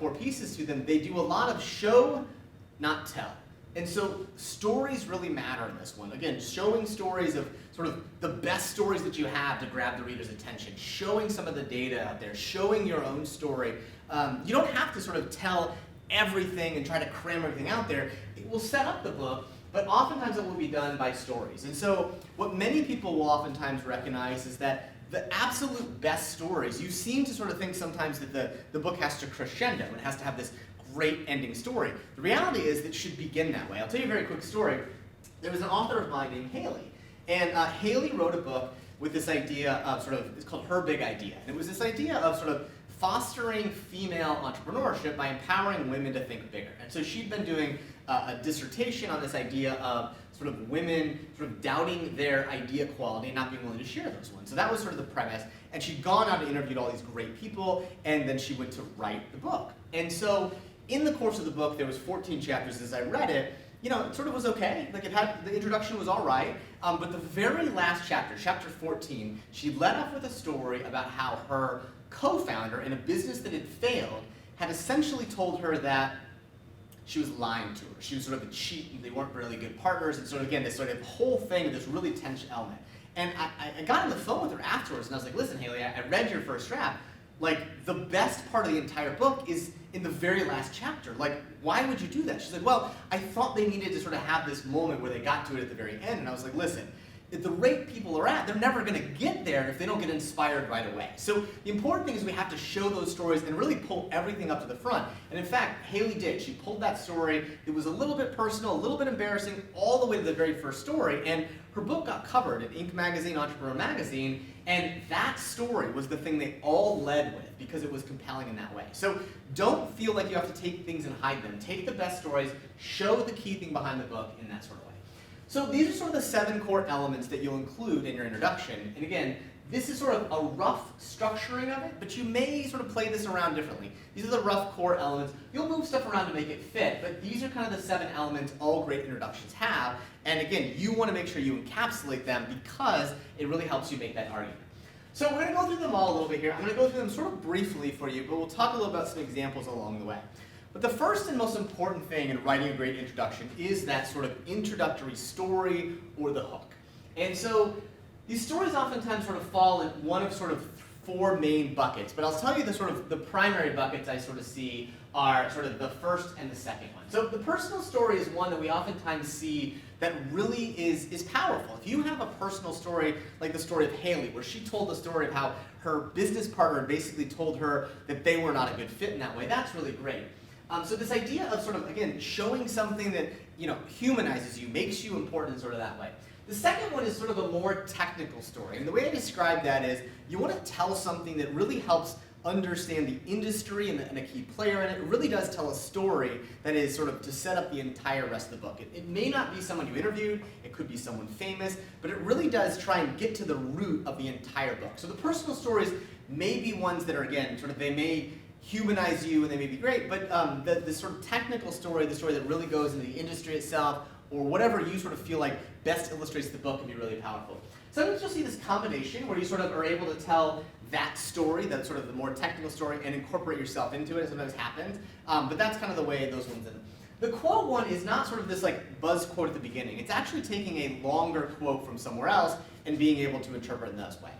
core pieces to them, they do a lot of show, not tell. And so stories really matter in this one. Again, showing stories of sort of the best stories that you have to grab the reader's attention, showing some of the data out there, showing your own story. You don't have to sort of tell everything and try to cram everything out there. It will set up the book, but oftentimes it will be done by stories. And so what many people will oftentimes recognize is that the absolute best stories, you seem to sort of think sometimes that the book has to crescendo and has to have this great ending story. The reality is that it should begin that way. I'll tell you a very quick story. There was an author of mine named Haley, and Haley wrote a book with this idea of sort of, it's called Her Big Idea. And it was this idea of sort of fostering female entrepreneurship by empowering women to think bigger. And so she'd been doing a dissertation on this idea of sort of women sort of doubting their idea quality and not being willing to share those ones. So that was sort of the premise. And she'd gone out and interviewed all these great people, and then she went to write the book. And so in the course of the book, there was 14 chapters. As I read it, you know, it sort of was okay. Like, it had, the introduction was all right, but the very last chapter, chapter 14, she led off with a story about how her co-founder in a business that had failed had essentially told her that she was lying to her. She was sort of a cheat, and they weren't really good partners, and so again, this sort of whole thing, this really tense element. And I got on the phone with her afterwards, and I was like, listen, Haley, I read your first draft. Like, the best part of the entire book is in the very last chapter. Like, why would you do that? She's like, well, I thought they needed to sort of have this moment where they got to it at the very end. And I was like, listen, at the rate people are at, they're never going to get there if they don't get inspired right away. So the important thing is we have to show those stories and really pull everything up to the front. And in fact, Haley did. She pulled that story. It was a little bit personal, a little bit embarrassing, all the way to the very first story. And her book got covered in Inc. magazine, Entrepreneur magazine, and that story was the thing they all led with because it was compelling in that way. So don't feel like you have to take things and hide them. Take the best stories, show the key thing behind the book in that sort of way. So these are sort of the 7 core elements that you'll include in your introduction. And again, this is sort of a rough structuring of it, but you may sort of play this around differently. These are the rough core elements. You'll move stuff around to make it fit, but these are kind of the 7 elements all great introductions have. And again, you want to make sure you encapsulate them because it really helps you make that argument. So we're going to go through them all a little bit here. I'm going to go through them sort of briefly for you, but we'll talk a little about some examples along the way. But the first and most important thing in writing a great introduction is that sort of introductory story or the hook. And so these stories oftentimes sort of fall in one of sort of 4 main buckets, but I'll tell you the primary buckets I sort of see are sort of the first and the second one. So the personal story is one that we oftentimes see that really is powerful. If you have a personal story like the story of Haley, where she told the story of how her business partner basically told her that they were not a good fit in that way, that's really great. So this idea of sort of, again, showing something that, you know, humanizes you, makes you important in sort of that way. The second one is sort of a more technical story. And the way I describe that is you want to tell something that really helps understand the industry and a key player in it. It really does tell a story that is sort of to set up the entire rest of the book. It may not be someone you interviewed, it could be someone famous, but it really does try and get to the root of the entire book. So the personal stories may be ones that are, again, sort of, they may humanize you and they may be great, but the sort of technical story, the story that really goes into the industry itself, or whatever you sort of feel like best illustrates the book, can be really powerful. Sometimes you'll see this combination where you sort of are able to tell that story, that sort of the more technical story, and incorporate yourself into it. It sometimes happens, but that's kind of the way those ones end. The quote one is not sort of this like buzz quote at the beginning. It's actually taking a longer quote from somewhere else and being able to interpret it in this way.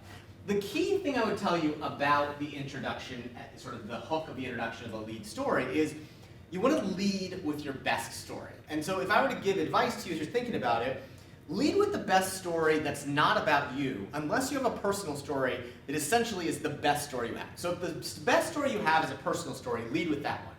The key thing I would tell you about the introduction, sort of the hook of the introduction of the lead story, is you want to lead with your best story. And so if I were to give advice to you as you're thinking about it, lead with the best story that's not about you, unless you have a personal story that essentially is the best story you have. So if the best story you have is a personal story, lead with that one.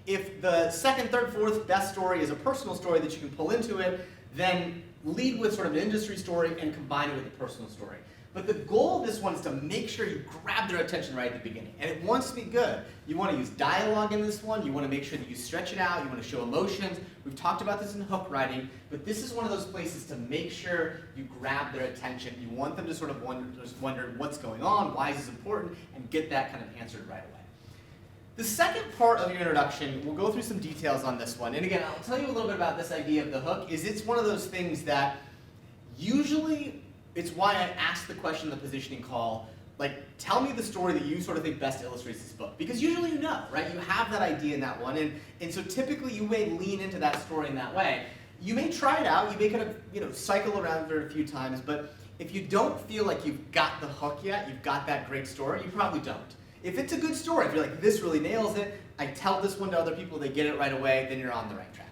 If the second, third, fourth best story is a personal story that you can pull into it, then lead with sort of an industry story and combine it with a personal story. But the goal of this one is to make sure you grab their attention right at the beginning. And it wants to be good. You want to use dialogue in this one. You want to make sure that you stretch it out. You want to show emotions. We've talked about this in hook writing, but this is one of those places to make sure you grab their attention. You want them to sort of wonder what's going on, why is this important, and get that kind of answered right away. The second part of your introduction, we'll go through some details on this one. And again, I'll tell you a little bit about this idea of the hook, is it's one of those things that usually, it's why I asked the question in the positioning call, Like, tell me the story that you sort of think best illustrates this book. Because usually you know, right? You have that idea in that one, and so typically you may lean into that story in that way. You may try it out, you may kind of, cycle around it a few times, but if you don't feel like you've got the hook yet, you've got that great story, you probably don't. If it's a good story, if you're like, this really nails it, I tell this one to other people, they get it right away, then you're on the right track.